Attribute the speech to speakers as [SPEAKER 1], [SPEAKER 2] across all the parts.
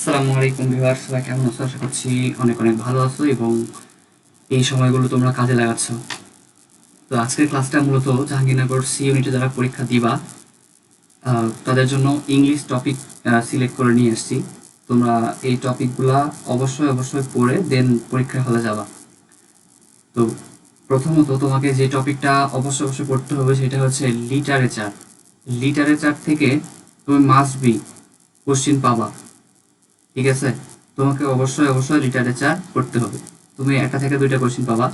[SPEAKER 1] আসসালামু আলাইকুম ভিউয়ার্স, সবাই কেমন আছো? আশা করছি অনেক অনেক ভালো আছো এবং এই সময়গুলো তোমরা কাজে লাগাচ্ছ। তো আজকের ক্লাসটা মূলত জাহাঙ্গীরনগর সি ইউনিটে যারা পরীক্ষা দিবা তাদের জন্য ইংলিশ টপিক সিলেক্ট করে নিয়ে এসেছি। তোমরা এই টপিকগুলা অবশ্যই অবশ্যই পড়ে দেন পরীক্ষা হলে যাবা। তো প্রথমত তোমাকে যে টপিকটা অবশ্যই অবশ্যই পড়তে হবে সেটা হচ্ছে লিটারেচার। লিটারেচার থেকে তুমি মাস্ট বি কোশ্চিন পাবা, ঠিক আছে? তোমাকে অবশ্যই অবশ্যই লিটারেচার পড়তে হবে। তুমি একটা থেকে দুইটা কোশ্চিন পাবা,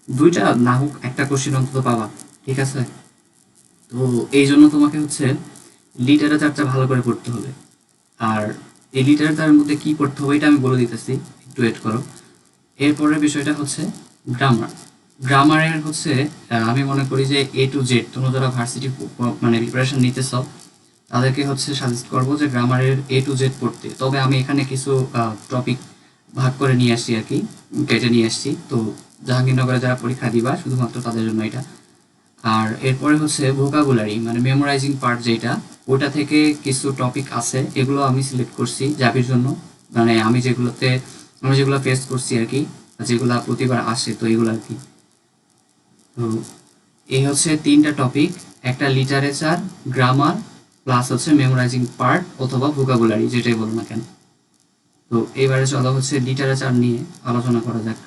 [SPEAKER 1] দুইটা না হোক একটা কোশ্চিন অন্তত পাবা, ঠিক আছে? তো এই জন্য তোমাকে হচ্ছে লিটারেচারটা ভালো করে পড়তে হবে। আর এই লিটারেচারের মধ্যে কি পড়তে হবে এটা আমি বলে দিতেছি, একটু ওয়েট করো। এরপরের বিষয়টা হচ্ছে গ্রামার। গ্রামারের হচ্ছে আমি মনে করি যে A to Z তোমরা যারা ভার্সিটি মানে প্রিপারেশন নিতেছ তাদেরকে হচ্ছে সাজেস্ট করবো যে গ্রামারের A to Z পড়তে। তবে আমি এখানে কিছু টপিক ভাগ করে নিয়ে আসছি আর কি, কেটে নিয়ে আসছি। তো জাহাঙ্গীরনগরে যারা পরীক্ষা দিবা শুধুমাত্র তাদের জন্য এটা। আর এরপরে হচ্ছে ভোকাবুলারি মানে মেমোরাইজিং পার্ট যেটা, ওটা থেকে কিছু টপিক আছে, এগুলো আমি সিলেক্ট করছি জাবির জন্য। মানে আমি যেগুলো ফেস করছি আর কি, যেগুলা প্রতিবার আসে, তো এগুলো আর কি। তো এই হচ্ছে তিনটা টপিক, একটা লিটারেচার, গ্রামার, প্লাস হচ্ছে মেমোরাইজিং পার্ট অথবা ভোকাবুলারি, যেটাই বলো না কেন। তো এবারে চলো হচ্ছে লিটারেচার নিয়ে আলোচনা করা যাক।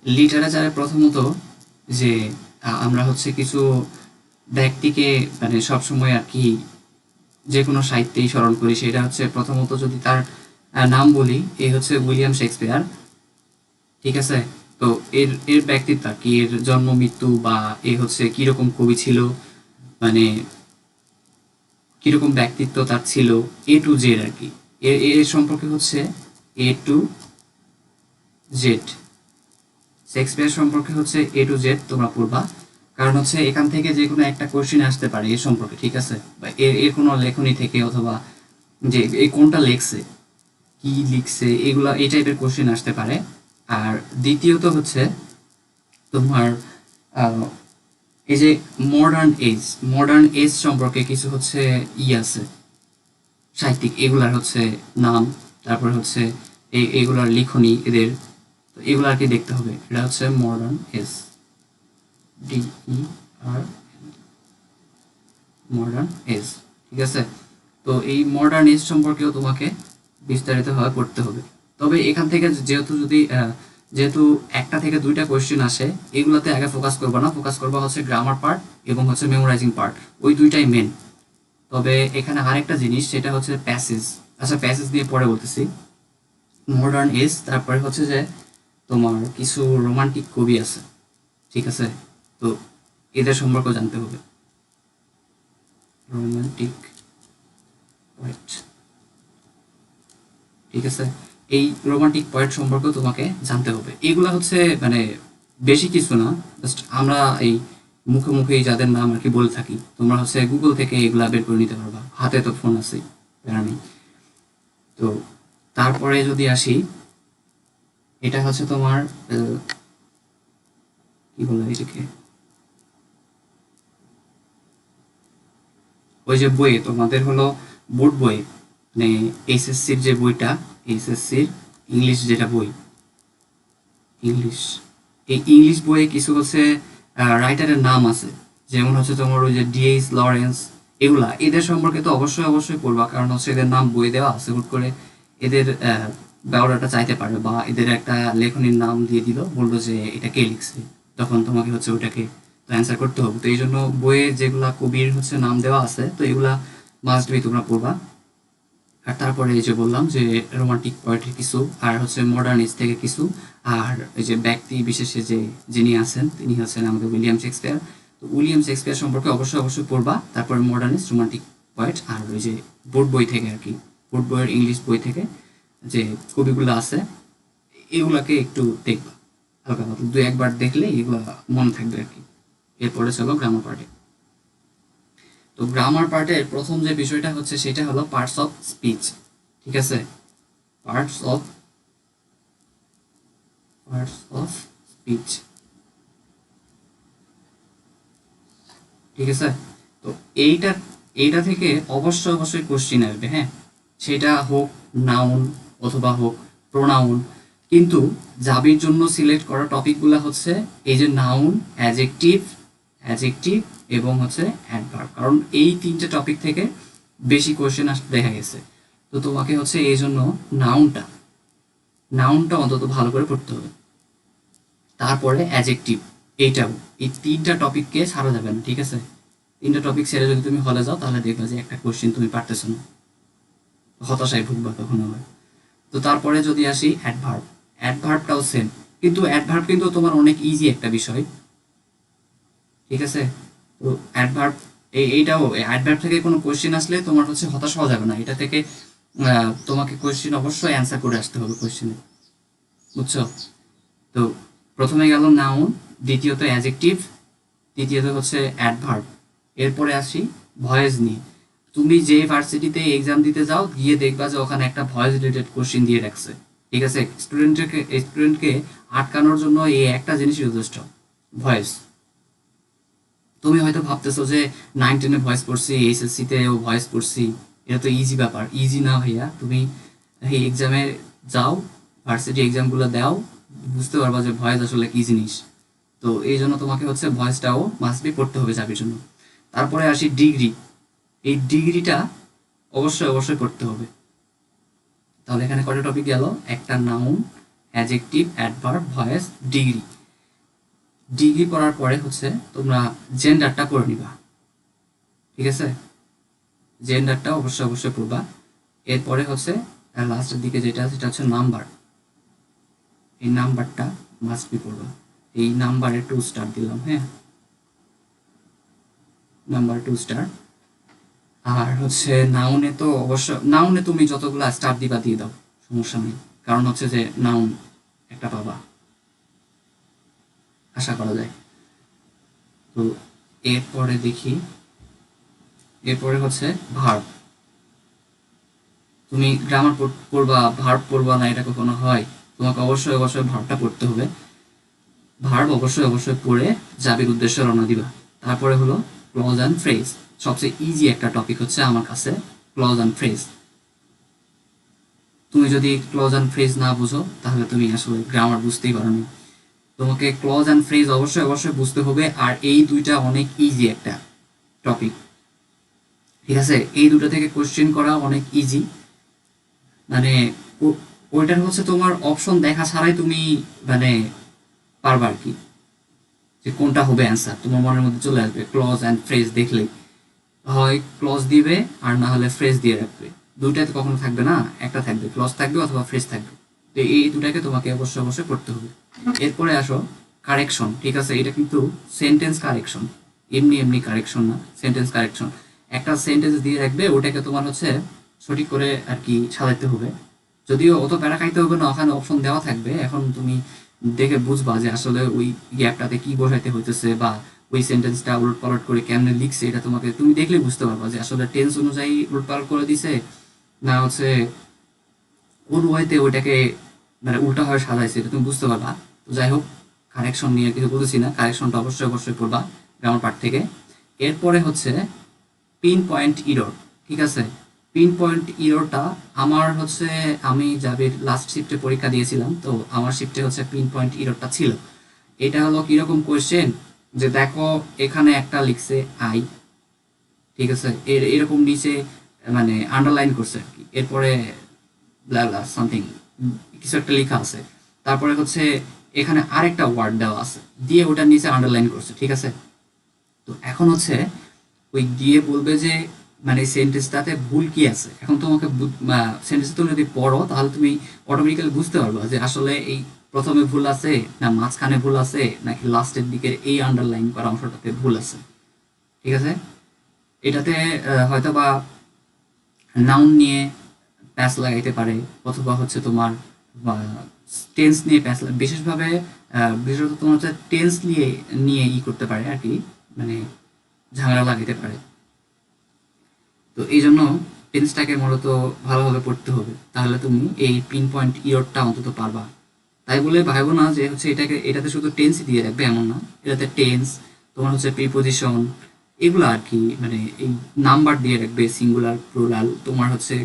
[SPEAKER 1] লিটারেচারে প্রথমত যে আমরা হচ্ছে কিছু ব্যক্তিকে মানে সবসময় আর কি যে কোনো সাহিত্যেই স্মরণ করি, সেটা হচ্ছে প্রথমত যদি তার নাম বলি, এই হচ্ছে উইলিয়াম শেক্সপিয়ার, ঠিক আছে? তো এর এর ব্যক্তিত্ব কি, এর জন্ম মৃত্যু বা এ হচ্ছে কিরকম কবি ছিল, মানে কিরকম ব্যক্তিত্ব তার ছিল, A to Z আর কি। এর এর সম্পর্কে হচ্ছে A to Z। শেক্সপিয়ার সম্পর্কে হচ্ছে A to Z তোমরা পড়বা, কারণ হচ্ছে এখান থেকে যে কোনো একটা কোশ্চিন আসতে পারে এর সম্পর্কে, ঠিক আছে? বা এর এর কোনো লেখনী থেকে, অথবা যে এই কোনটা লেখছে, কি লিখছে, এগুলা এই টাইপের কোশ্চিন আসতে পারে। আর দ্বিতীয়ত হচ্ছে তোমার আহ, এই যে মডার্ন এজ সম্পর্কে কিছু হচ্ছে আছে সাহিত্যিক, এগুলার হচ্ছে নাম, তারপর হচ্ছে এগুলার লিখনী এদের, তো এগুলো আর কি দেখতে হবে। এটা হচ্ছে DER মডার্ন এজ, ঠিক আছে? তো এই মডার্ন এজ সম্পর্কেও তোমাকে বিস্তারিতভাবে পড়তে হবে। তবে এখান থেকে যেহেতু একটা থেকে দুইটা কোয়েশ্চেন আসে, এগুলোতে আগে ফোকাস করবা না, ফোকাস করবা হচ্ছে গ্রামার পার্ট এবং হচ্ছে মেমোরাইজিং পার্ট, ওই দুইটাই মেন। তবে এখানে আরেকটা জিনিস, সেটা হচ্ছে প্যাসেজ। আচ্ছা, প্যাসেজ নিয়ে পরে বলতেছি। মডার্ন এজ, তারপরে হচ্ছে যে তোমার কিছু রোমান্টিক কবি আছে, ঠিক আছে? তো এদের সম্পর্কে জানতে হবে। রোমান্টিক পোয়েট, ঠিক আছে? এই রোমান্টিক পোয়েট সম্পর্কেও তোমাকে জানতে হবে। এগুলা হচ্ছে মানে বেশি কিছু না, জাস্ট আমরা এই মুখে মুখে যাদের নাম আর কি বলে থাকি, তোমরা হচ্ছে গুগল থেকে এগুলা বের করে নিতে পারবা, হাতে তো ফোন আছে, প্যারা নেই। তো তারপরে যদি আসি, এটা হচ্ছে তোমার কি বলে এটাকে, ওই যে বই তোমাদের হলো বোর্ড বই, মানে এইচএসসির যে বইটা, এইচএসসির ইংলিশ যেটা বই, ইংলিশ, এই ইংলিশ বইয়ে কিছু হচ্ছে রাইটারের নাম আছে, যেমন হচ্ছে তোমার ওই যে DH লরেন্স, এগুলা এদের সম্পর্কে তো অবশ্যই অবশ্যই পড়বা, কারণ হচ্ছে এদের নাম বই দেওয়া আছে, হুট করে এদের বায়োডাটা চাইতে পারে, বা এদের একটা লেখনীর নাম দিয়ে দিল, বললো যে এটা কে লিখছে, তখন তোমাকে হচ্ছে ওটাকে তো অ্যান্সার করতে হবে। তো এই জন্য বইয়ে যেগুলা কবির হচ্ছে নাম দেওয়া আছে, তো এগুলা মাস্ট বি তোমরা পড়বা। আর তারপরে এই যে বললাম যে রোমান্টিক পোয়েট্রি কিছু, আর হচ্ছে মডার্ন এজ থেকে কিছু, আর এই যে ব্যক্তি বিশেষে যে যিনি আছেন তিনি হচ্ছেন আমাদের উইলিয়াম শেক্সপিয়ার। তো উইলিয়াম শেক্সপিয়ার সম্পর্কে অবশ্যই অবশ্যই পড়বা। তারপরে মডার্ন এজ, রোমান্টিক পোয়েট, আর ওই যে বোর্ড বই থেকে আর কি, বোর্ড বইয়ের ইংলিশ বই থেকে যে কবিগুলো আছে, এগুলাকে একটু দেখবা হালকা পাতলা, দু একবার দেখলে এগুলো মনে থাকবে আর কি। এরপরে চলো গ্রামার পার্টে। তো গ্রামার পার্টের প্রথম যে বিষয়টা হচ্ছে সেটা হলো পার্টস অফ স্পিচ, ঠিক আছে? Parts of parts of speech, ঠিক আছে? তো এইটা এইটা থেকে অবশ্যই অবশ্যই কোশ্চিন আসবে, হ্যাঁ, সেটা হোক নাউন অথবা হোক প্রোনাউন। কিন্তু জাবির জন্য সিলেক্ট করা টপিকগুলো হচ্ছে এই যে নাউন, অ্যাজেক্টিভ অ্যাজেক্টিভ এবং হচ্ছে অ্যাডভার্ব, কারণ এই তিনটে টপিক থেকে বেশি কোশ্চেন আসতে দেখা গেছে। তো তোমাকে হচ্ছে এই জন্য নাউনটা নাউনটা অন্তত ভালো করে পড়তে হবে। তারপরে অ্যাজেক্টিভ, এইটাও, এই তিনটা টপিককে ছাড়া যাবে না, ঠিক আছে? তিনটা টপিক ছেড়ে যদি তুমি হলে যাও তাহলে দেখবা যে একটা কোশ্চেন তুমি পারতেছো না, হতাশায় ভুগবা তখন আবার। তো তারপরে যদি আসি অ্যাডভার্ব, অ্যাডভার্বটাও সেম, কিন্তু অ্যাডভার্ব কিন্তু তোমার অনেক ইজি একটা বিষয়, ঠিক আছে? তো অ্যাডভার্ব এইটাও, অ্যাডভার্ব থেকে কোনো কোশ্চেন আসলে তোমার হচ্ছে হতাশ হওয়া যাবে না, এটা থেকে তোমাকে কোশ্চেন অবশ্যই অ্যান্সার করে আসতে হবে কোশ্চেনে, বুঝছো? তো প্রথমে গেল নাউন, দ্বিতীয়ত অ্যাজেক্টিভ, তৃতীয়ত হচ্ছে অ্যাডভার্ব। এরপরে আসি ভয়েস নিয়ে। তুমি যে ভার্সিটিতে এক্সাম দিতে যাও গিয়ে দেখবা যে ওখানে একটা ভয়েস রিলেটেড কোশ্চেন দিয়ে রাখছে, ঠিক আছে? স্টুডেন্টকে আটকানোর জন্য এই একটা জিনিসই যথেষ্ট, ভয়েস। তুমি হয়তো ভাবতেছো যে 9-10-এ ভয়েস পড়ছি, এইচএসসিতেও ভয়েস পড়ছি, এটা তো ইজি ব্যাপার। ইজি না ভাইয়া, তুমি এই এক্সামে যাও, ভার্সিটি এক্সামগুলো দাও, বুঝতে পারবা যে ভয়েস আসলে কি জিনিস। তো এই জন্য তোমাকে হচ্ছে ভয়েসটাও মাস্ট বি পড়তে হবে চাবির জন্য। তারপরে আসি ডিগ্রি, এই ডিগ্রিটা অবশ্যই অবশ্যই পড়তে হবে। তাহলে এখানে কটা টপিক গেল? একটা noun, adjective, adverb, voice, degree. Degree পড়ার পরে হচ্ছে তোমরা জেন্ডারটা করে নিবা, ঠিক আছে? জেন্ডারটা অবশ্যই অবশ্যই পড়বা। এরপরে হচ্ছে লাস্টের দিকে যেটা সেটা হচ্ছে নাম্বার, এই নাম্বারটা মাস্ট বি পড়বা। এই নাম্বারে 2 স্টার দিলাম, হ্যাঁ, নাম্বার 2 স্টার। আর হচ্ছে নাউনে তো অবশ্য, নাউনে তুমি যতগুলো স্টার দিবা দিয়ে দাও, সমস্যা নেই, কারণ হচ্ছে যে নাউন একটা পাবা, আশা করা যায়। তো এরপরে দেখি, এরপরে হচ্ছে ভার্ব। তুমি গ্রামার পড়বা, ভার্ব পড়বা না, এটা কখনো হয়? তোমাকে অবশ্যই অবশ্যই ভার্বটা পড়তে হবে। ভার্ব অবশ্যই অবশ্যই পড়ে জাবির উদ্দেশ্যে রওনা দিবা। তারপরে হলো ক্লজ অ্যান্ড ফ্রেজ। সবচেয়ে ইজি একটা টপিক হচ্ছে আমার কাছে ক্লজ অ্যান্ড ফ্রেজ। তুমি যদি ক্লজ অ্যান্ড ফ্রেজ না বুঝো তাহলে তুমি আসলে গ্রামার বুঝতেই পারো না। তোমাকে ক্লজ অ্যান্ড ফ্রেজ অবশ্যই অবশ্যই বুঝতে হবে, আর এই দুইটা অনেক ইজি একটা টপিক, ঠিক আছে? এই দুটো থেকে কোশ্চেন করা অনেক ইজি, মানে ওইটার হচ্ছে তোমার অপশন দেখা ছাড়াই তুমি মানে পারবা আর কি, যে কোনটা হবে অ্যান্সার তোমার মনের মধ্যে চলে আসবে ক্লজ অ্যান্ড ফ্রেজ দেখলেই। হয় ক্লজ দিবে আর না হলে ফ্রেজ দিয়ে রাখবে, দুইটাই তো কখনো থাকবে না, একটা থাকবে, ক্লজ থাকবে অথবা ফ্রেজ থাকবে। তো এই দুটাকে তোমাকে অবশ্যই অবশ্যই পড়তে হবে। এরপরে আসো কারেকশন, ঠিক আছে? এটা কিন্তু সেন্টেন্স কারেকশন, এমনি এমনি কারেকশন না, সেন্টেন্স কারেকশন। একটা সেন্টেন্স দিয়ে রাখবে, ওটাকে তোমার হচ্ছে সঠিক করে আর কি সাজাতে হবে। যদিও অত প্যারা খাইতে হবে না, ওখানে অপশন দেওয়া থাকবে, এখন তুমি দেখে বুঝবা যে আসলে ওই গ্যাপটাতে কি বোঝাইতে হইতেছে, বা ওই সেন্টেন্সটা উলট পালট করে কেমনে লিখছে, এটা তোমাকে তুমি দেখলে বুঝতে পারবা যে আসলে টেন্স অনুযায়ী উলট পালট করে দিছে, না হচ্ছে কোন ওয়েতে ওইটাকে মানে উল্টা হয়ে সাজাইছে, এটা তুমি বুঝতে পারবা। তো যাই হোক, কারেকশন নিয়ে কিছু বলতেছি না, কারেকশনটা অবশ্যই অবশ্যই পড়বা গ্রামার পার্ট থেকে। এরপরে হচ্ছে পিন পয়েন্ট ইরর, ঠিক আছে? পিন পয়েন্ট ইররটা আমার হচ্ছে, আমি জাবির লাস্ট শিফটে পরীক্ষা দিয়েছিলাম, তো আমার শিফটে হচ্ছে পিন পয়েন্ট ইররটা ছিল। এটা হলো কিরকম কোয়েশ্চেন, যে দেখো এখানে একটা লিখছে আই, ঠিক আছে, এরকম নিচে মানে আন্ডারলাইন করছে আর কি, এরপরে ব্লা ব্লা সামথিং কিছু একটা লেখা আছে, তারপরে হচ্ছে এখানে আরেকটা ওয়ার্ড দেওয়া আছে, দিয়ে ওটার নিচে আন্ডারলাইন করছে, ঠিক আছে? তো এখন হচ্ছে ওই গিয়ে বলবে যে মানে সেন্টেন্সটাতে ভুল কি আছে। এখন তোমাকে সেন্টেন্সটা তুমি যদি পড়ো তাহলে তুমি অটোমেটিক্যালি বুঝতে পারবা যে আসলে এই প্রথমে ভুল আছে, না মাঝখানে ভুল আছে, নাকি লাস্টের দিকের এই আন্ডারলাইন করা অংশটাতে ভুল আছে, ঠিক আছে? এটাতে হয়তো বা নাউন নিয়ে প্যাচ লাগাইতে পারে, অথবা হচ্ছে তোমার টেন্স নিয়ে প্যাচ, বিশেষভাবে বিশেষত তোমার হচ্ছে টেন্স নিয়ে নিয়ে করতে পারে আর কি, মানে ঝামেলা লাগাইতে পারে। তো এই জন্য টেন্সটাকে মূলত ভালোভাবে পড়তে হবে, তাহলে তুমি এই পিন পয়েন্ট ইয়রটা অন্তত পারবা। তাই বলে ভাইবো না যে হচ্ছে এটাতে শুধু টেন্সই দিয়ে রাখবে, এমন না, এটাতে টেন্স, তোমার হচ্ছে প্রিপোজিশন, এগুলো আর কি, মানে এই নাম্বার দিয়ে রাখবে, সিঙ্গুলার প্লুরাল, তোমার হচ্ছে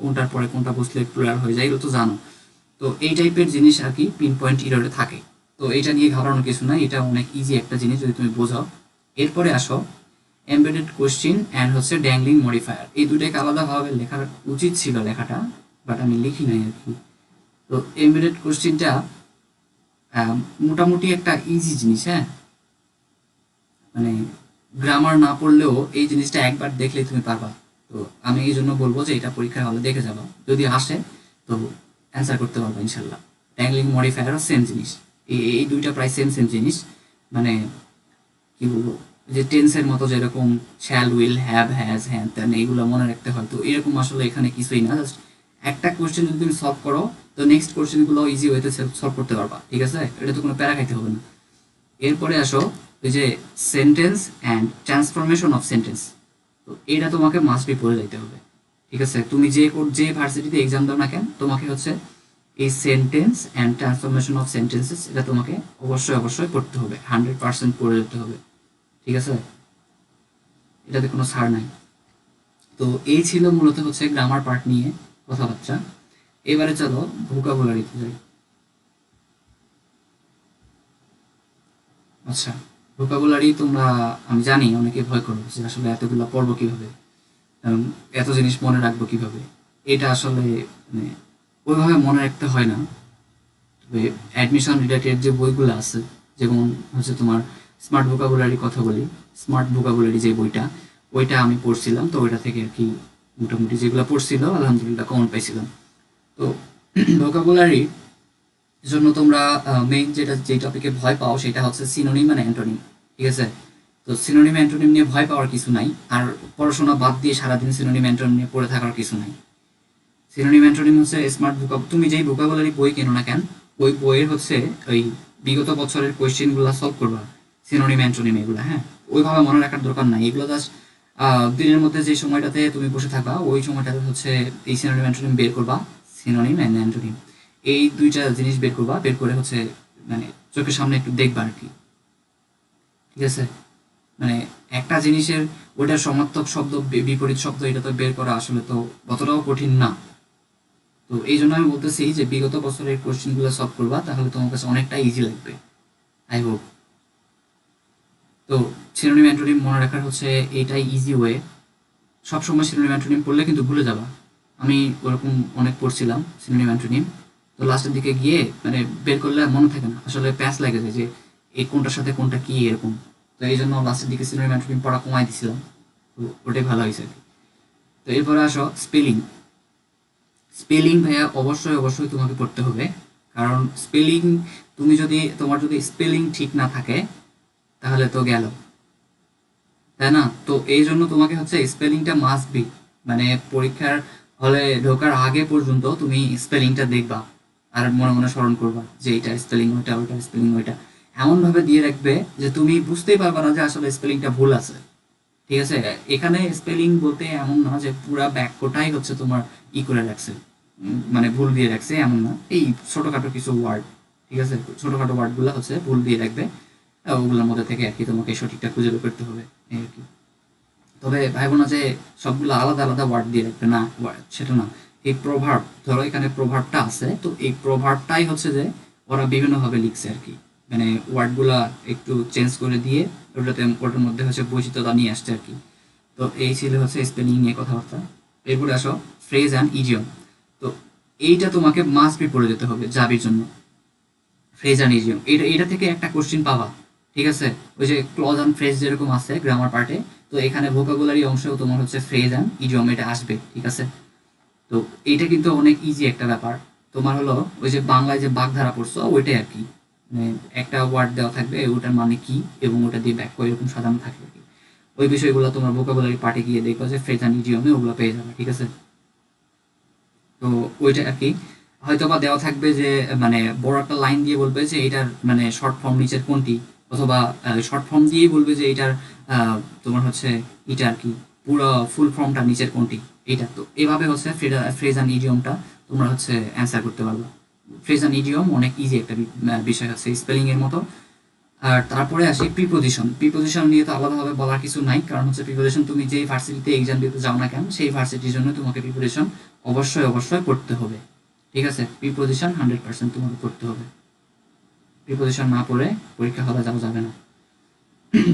[SPEAKER 1] কোনটার পরে কোনটা বসলে প্লুরাল হয়ে যায়, এগুলো তো জানো। তো এই টাইপের জিনিস আর কি পিন পয়েন্ট ইররে থাকে। তো এটা নিয়ে ঘাবড়ানোর কিছু নাই, এটা অনেক ইজি একটা জিনিস যদি তুমি বোঝাও। এরপরে আসো এমবেডেড কোশ্চিন অ্যান্ড হচ্ছে ড্যাংলিং মডিফায়ার, এই দুটাকে আলাদাভাবে লেখার উচিত ছিল লেখাটা, বাট আমি লিখি নাই আর কি। তো এমবেডেড কোশ্চিনটা মোটামুটি একটা ইজি জিনিস, হ্যাঁ, মানে গ্রামার না পড়লেও এই জিনিসটা একবার দেখলে তুমি পারবা। তো আমি এই জন্য বলবো যে এটা পরীক্ষার হলে দেখে যাবা, যদি আসে তো অ্যান্সার করতে পারবা ইনশাল্লাহ। ট্যাংলিং মডিফায়ারও সেম জিনিস, এই দুইটা প্রায় সেম সেম জিনিস। মানে কি বলবো, যে টেন্সের মতো যেরকম শ্যাল, উইল, হ্যাভ, হ্যাজ, হ্যান ত্যান এইগুলো মনে রাখতে হয়, তো এরকম আসলে এখানে কিছুই না। জাস্ট একটা কোয়েশ্চেন যদি তুমি সলভ করো, তো নেক্সট কোয়েশ্চেনগুলো ইজি ওয়েতে সলভ করতে পারবা, ঠিক আছে, এটা তো কোনো প্যারা খাইতে হবে না। এরপরে আসো ওই যে sentence and transformation of sentence, তো এটা তোমাকে মাস্ট বি পড়ে যাইতে হবে, ঠিক আছে। তুমি যে ভার্সিটিতে এক্সাম দাও না কেন, তোমাকে হচ্ছে এই sentence and transformation of sentences এটা তোমাকে অবশ্যই অবশ্যই পড়তে হবে, 100% পড়ে যেতে হবে, ঠিক আছে, এটাতে কোনো ছাড় নাই। তো এই ছিল মূলত হচ্ছে গ্রামার পার্ট নিয়ে কথাবার্তা। এবারে চলো ভোকাবুলারিতে যাই। আচ্ছা, ভোকাবুলারি তোমরা, আমি জানি অনেকে ভয় করো যে আসলে এতগুলো পড়বো কিভাবে, এত জিনিস মনে রাখবো কিভাবে। এটা আসলে মানে ওইভাবে মনে রাখতে হয় না। তবে অ্যাডমিশন রিলেটেড যে বইগুলো আছে, যেমন হচ্ছে তোমার স্মার্ট ভোকাবুলারি কথা বলি, স্মার্ট ভোকাবুলারি যে বইটা, ওইটা আমি পড়ছিলাম, তো ওইটা থেকে আর কি মোটামুটি যেগুলো পড়ছিল আলহামদুলিল্লাহ কমন পাইছিলাম। তো ভোকাবুলারি জন্য তোমরা মেইন যে টপিকে ভয় পাও সেটা হচ্ছে সিনোনিম আর অ্যান্টোনিম, ঠিক আছে। তো সিনোনিম অ্যান্টোনিম নিয়ে ভয় পাওয়ার কিছু নাই, আর পড়াশোনা বাদ দিয়ে সারাদিন সিনোনিম অ্যান্টোনিম নিয়ে পড়ে থাকার কিছু নাই। সিনোনিম অ্যান্টোনিম হচ্ছে স্মার্ট তুমি যেই ভোকাবুলারি বই কেনো না কেন, ওই বইয়ের হচ্ছে ওই বিগত বছরের কোয়েশ্চেনগুলো সলভ করবা, সিনোনিম অ্যান্টোনিম এগুলো, হ্যাঁ, ওইভাবে মনে রাখার দরকার নাই। এগুলো জাস্ট দিনের মধ্যে যে সময়টাতে তুমি বসে থাকবা ওই সময়টাতে হচ্ছে এই সিনোনিম অ্যান্টোনিম বের করবা, সিনোনিম অ্যান্ড অ্যান্টোনিম এই দুইটা জিনিস বের করবা, বের করে হচ্ছে মানে চোখের সামনে একটু দেখবা আর কি, ঠিক আছে। মানে একটা জিনিসের ওইটার সমার্থক শব্দ বিপরীত শব্দ এটা তো বের করা আসলে তো অতটাও কঠিন না। তো এই জন্য আমি বলতেছি যে বিগত বছরের কোশ্চেনগুলো সলভ করবা, তাহলে তোমার কাছে অনেকটা ইজি লাগবে, আই হোপ। তো সিনোনিম অ্যান্টোনিম মনে রাখার হচ্ছে এটাই ইজি ওয়ে। সবসময় সিনোনিম অ্যান্টোনিম পড়লে কিন্তু ভুলে যাবা। আমি ওরকম অনেক পড়ছিলাম সিনোনিম অ্যান্টোনিম, তো লাস্টের দিকে গিয়ে মানে বের করলে আর মনে থাকে না, আসলে প্যাচ লাগে যায় যে এই কোনটার সাথে কোনটা কি এরকম। তো এই জন্য লাস্টের দিকে সিনোনিম অ্যান্টোনিম পড়া কমাই দিছিলাম, তো ওটাই ভালো হয়েছে আর কি। তো এরপরে আসো স্পেলিং। স্পেলিং ভাইয়া অবশ্যই অবশ্যই তোমাকে পড়তে হবে, কারণ স্পেলিং, তুমি যদি তোমার যদি স্পেলিং ঠিক না থাকে তাহলে তো গেল, তাই না। তো এই জন্য তোমাকে হচ্ছে স্পেলিংটা মাস্ট বি, মানে পরীক্ষার হলে ঢোকার আগে পর্যন্ত তুমি স্পেলিংটা দেখবা, আর মনে মনে স্মরণ করবা যে এটা স্পেলিং ওইটা, ওইটা স্পেলিং ওইটা, এমনভাবে দিয়ে রাখবে যে তুমি বুঝতেই পারবা না যে আসলে স্পেলিংটা ভুল আছে, ঠিক আছে। এখানে স্পেলিং বলতে এমন না যে পুরা বাক্যটাই হচ্ছে তোমার ই করে রাখছে, মানে ভুল দিয়ে রাখছে এমন না, এই ছোটখাটো কিছু ওয়ার্ড, ঠিক আছে, ছোটখাটো ওয়ার্ডগুলো হচ্ছে ভুল দিয়ে রাখবে, ওগুলোর মধ্যে থেকে আর কি তোমাকে সঠিকটা খুঁজে বের করতে হবে এই আর কি। তবে ভাইবো না যে সবগুলো আলাদা আলাদা ওয়ার্ড দিয়ে রাখবে, না, সেটা না। এই প্রভাব, ধরো এখানে প্রভাবটা আছে, তো এই প্রভাবটাই হচ্ছে যে ওরা বিভিন্নভাবে লিখছে আর কি, মানে ওয়ার্ডগুলা একটু চেঞ্জ করে দিয়ে ওটার মধ্যে হচ্ছে বৈচিত্রতা নিয়ে আসছে আর কি। তো এই ছিল হচ্ছে স্পেলিং নিয়ে কথাবার্তা। এরপরে আসো ফ্রেজ অ্যান্ড ইডিয়ম। তো এইটা তোমাকে মাস্ট বি পড়ে যেতে হবে জাবির জন্য, ফ্রেজ অ্যান্ড ইডিয়ম, এটা থেকে একটা কোশ্চিন পাবা, ঠিক আছে। ওই যে ক্লজ অ্যান্ড ফ্রেজ যেরকম আছে গ্রামার পার্টে, তো এখানে ভোকাবুলারি অংশেও তোমার হচ্ছে ফ্রেজ অ্যান্ড ইডিয়ম এটা আসবে, ঠিক আছে। তো এইটা কিন্তু অনেক ইজি একটা ব্যাপার। তোমার হলো ওই যে বাংলায় যে বাগধারা পড়ছো ওইটাই আর কি, মানে একটা ওয়ার্ড দেওয়া থাকবে, ওটার মানে কি এবং ওটা দিয়ে ব্যাখ্যা এরকম সাজানো থাকবে আর কি। ওই বিষয়গুলো তোমার ভোকাবুলারি পার্টে গিয়ে দেখো যে ফ্রেজ অ্যান্ড ইডিয়মে ওগুলো পেয়ে যাবে, ঠিক আছে। তো ওইটা আর কি, হয়তো বা দেওয়া থাকবে যে মানে বড় একটা লাইন দিয়ে বলবে যে এটার মানে শর্ট ফর্ম নিচের কোনটি, অথবা শর্ট ফর্ম দিয়েই বলবে যে এটার তোমার হচ্ছে এটা আর কি পুরো ফুল ফর্মটা নিচের কোনটি, এটা। তো এভাবে হচ্ছে ফ্রেজ অ্যান্ড ইডিয়মটা তোমরা হচ্ছে অ্যান্সার করতে পারবে। ফ্রেজ অ্যান্ড ইডিয়ম অনেক ইজি একটা বিষয়, হচ্ছে স্পেলিং এর মতো, আর তারপরে আসি প্রিপোজিশন। প্রিপোজিশন নিয়ে তো আলাদাভাবে বলার কিছু নাই, কারণ হচ্ছে প্রিপোজিশন তুমি যেই ভার্সিটিতে এক্সাম দিতে যাও না কেন সেই ভার্সিটির জন্য তোমাকে প্রিপোজিশন অবশ্যই অবশ্যই পড়তে হবে। ঠিক আছে, প্রিপোজিশন 100% তোমাকে পড়তে হবে। প্রিপোজিশন না পড়ে পরীক্ষা হলে যাওয়া যাবে না।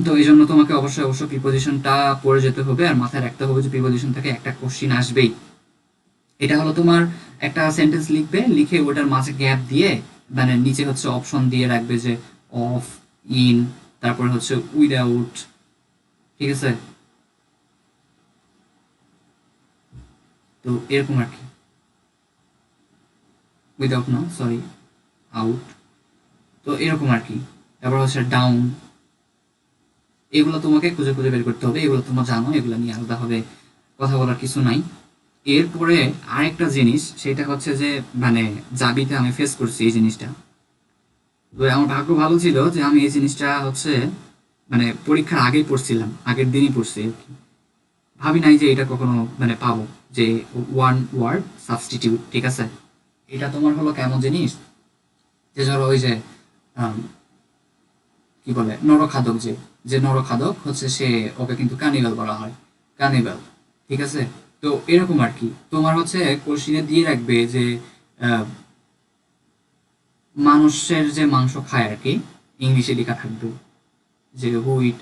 [SPEAKER 1] তো এই জন্য তোমাকে অবশ্যই অবশ্যই প্রিপোজিশনটা পড়ে যেতে হবে, আর মাথায় রাখতে হবে যে প্রিপোজিশন থেকে একটা কোশ্চিন আসবেই। এটা হলো তোমার একটা সেন্টেন্স লিখবে, লিখে ওটার মাঝে গ্যাপ দিয়ে মানে নিচে হচ্ছে অপশন দিয়ে রাখবে যে অফ, ইন, তারপরে হচ্ছে উইদাউট। ঠিক আছে, তো এরকম আর কি। উইদাউট না, সরি, আউট। তো এরকম আর কি। তারপর হচ্ছে ডাউন। এগুলো তোমাকে খুঁজে খুঁজে বের করতে হবে, এগুলো তোমরা জানো, এগুলো নিয়ে আলাদাভাবে কথা বলার কিছু নাই। এরপরে আরেকটা জিনিস, সেটা হচ্ছে যে মানে জাবিতে আমি ফেস করছি এই জিনিসটা। তো আমার ভাগ্য ভালো ছিল যে আমি এই জিনিসটা হচ্ছে মানে পরীক্ষার আগেই পড়ছিলাম, আগের দিনই পড়ছি আর কি। ভাবি নাই যে এটা কখনো মানে পাবো, যে ওয়ান ওয়ার্ড সাবস্টিটিউট। ঠিক আছে, এটা তোমার হলো কেমন জিনিস, যে ধরো ওই যে আম, কি বলে নরখাদক, যে যে নরখাদক হচ্ছে সে, ওকে কিন্তু কানিবাল বলা হয়, কানিবাল। ঠিক আছে, তো এরকম আর কি। তোমার হচ্ছে কোশ্চিনে দিয়ে রাখবে যে আহ, মানুষের যে মাংস খায় আর কি, ইংলিশে লেখা থাকবে যে হু ইট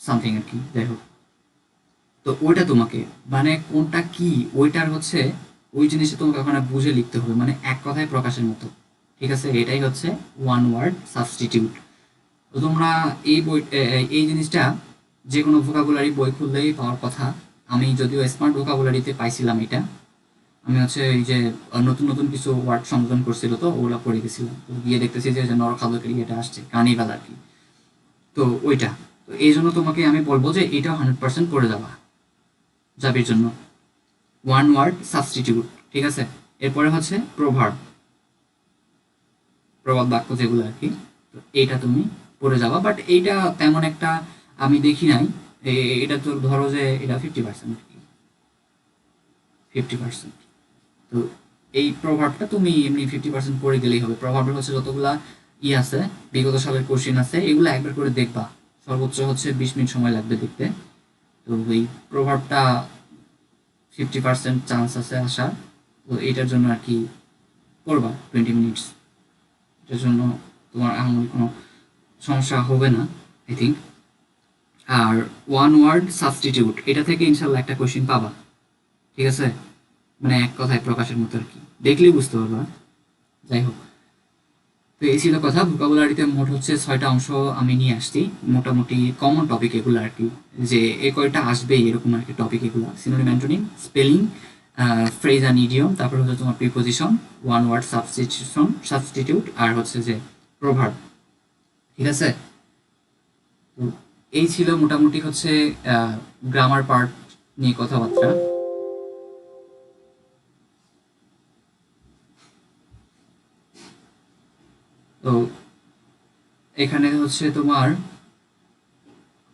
[SPEAKER 1] সামথিং আর কি, যাই হোক। তো ওইটা তোমাকে মানে কোনটা কি ওইটার হচ্ছে ওই জিনিসটা তোমাকে ওখানে বুঝে লিখতে হবে, মানে এক কথায় প্রকাশের মতো। ঠিক আছে, এটাই হচ্ছে ওয়ান ওয়ার্ড সাবস্টিটিউট। তো তোমরা এই বই এই জিনিসটা যে কোনো ভোকাবুলারি বই খুললেই পাওয়ার কথা। আমি যদিও স্মার্ট ভোকাবুলারিতে পাইছিলাম এটা। আমি হচ্ছে এই যে নতুন নতুন কিছু ওয়ার্ড সংযোজন করছিল, তো ওগুলো পড়ে গেছিলাম, তো গিয়ে দেখতেছি যে নরখাদকের এটা আসছে কার্নিভাল আর কি। তো ওইটা, তো এই জন্য তোমাকে আমি বলবো যে এটাও 100% পড়ে যাবা জাবির জন্য, ওয়ান ওয়ার্ড সাবস্টিটিউট। ঠিক আছে, এরপরে হচ্ছে প্রভার্ব, প্রবাদ বাক্য যেগুলো আর কি। তো এইটা তুমি পড়ে যাবা, বাট এইটা তেমন একটা আমি দেখি নাই। এটা তো ধরো যে এটা 50% আর কি, 50%। তো এই প্রভাবটা তুমি এমনি 50% পড়ে গেলেই হবে। প্রভাবের হচ্ছে যতগুলা আছে, বিগত সালের কোশ্চেন আছে, এগুলো একবার করে দেখবা। সর্বোচ্চ হচ্ছে 20 মিনিট সময় লাগবে দেখতে। তো এই প্রভাবটা 50% চান্স আছে আসার। তো এটার জন্য আর কি করবা 20 মিনিটস। এটার জন্য তোমার এমন কোনো সমস্যা হবে না আই থিঙ্ক। আর ওয়ান ওয়ার্ড সাবস্টিটিউট, এটা থেকে ইনশাল্লাহ একটা কোশ্চেন পাবা। ঠিক আছে, মানে এক কথায় প্রকাশের মতো আর কি, দেখলেই বুঝতে পারবা। যাই হোক, তো এই ছিল কথা। ভোকাবুলারিতে মোট হচ্ছে 6টা অংশ আমি নিয়ে আসছি, মোটামুটি কমন টপিক এগুলো আর কি, যে এ কয়টা আসবেই এরকম আর কি টপিক এগুলো: synonym, antonym, spelling, phrase and idiom, তারপর হচ্ছে তোমার প্রিপোজিশন, ওয়ান ওয়ার্ড সাবস্টিটিউট, আর হচ্ছে যে প্রভার্ব। ঠিক আছে, তো এই ছিল মোটামুটি হচ্ছে গ্রামার পার্ট নিয়ে কথাবার্তা। তো এখানে হচ্ছে তোমার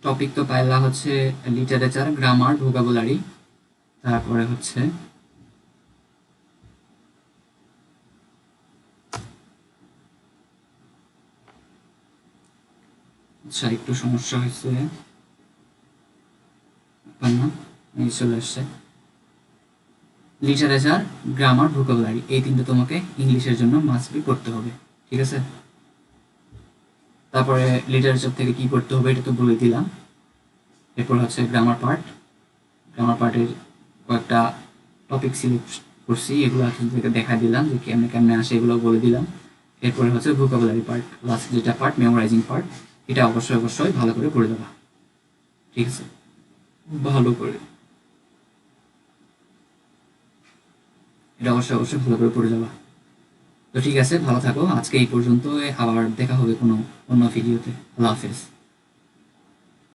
[SPEAKER 1] টপিক তো পাইলা হচ্ছে লিটারেচার, গ্রামার, ভোকাবুলারি, তারপরে হচ্ছে আচ্ছা একটু সমস্যা হয়েছে, না এই চলে আসছে। লিটারেচার, গ্রামার, ভোকাবুলারি, এই তিনটে তোমাকে ইংলিশের জন্য মাস্ট বি পড়তে হবে। ঠিক আছে, তারপরে লিটারেচার থেকে কি পড়তে হবে এটা তো বলে দিলাম। এরপর হচ্ছে গ্রামার পার্ট, গ্রামার পার্টের কয়েকটা টপিক সিলেক্ট করছি, এগুলো থেকে দেখা দিলাম যে কেমনে কেমনে আসে, এগুলো বলে দিলাম। এরপরে হচ্ছে ভোকাবুলারি পার্ট, লাস্ট যেটা পার্ট মেমোরাইজিং পার্ট, এটা অবশ্যই অবশ্যই ভালো করে পড়ে দেবা। ঠিক আছে, ভালো করে, এটা অবশ্যই অবশ্যই ভালো করে পড়ে যাবা। তো ঠিক আছে, ভালো থাকো, আজকে এই পর্যন্ত, আবার দেখা হবে কোনো অন্য ভিডিওতে। আল্লাহ হাফেজ।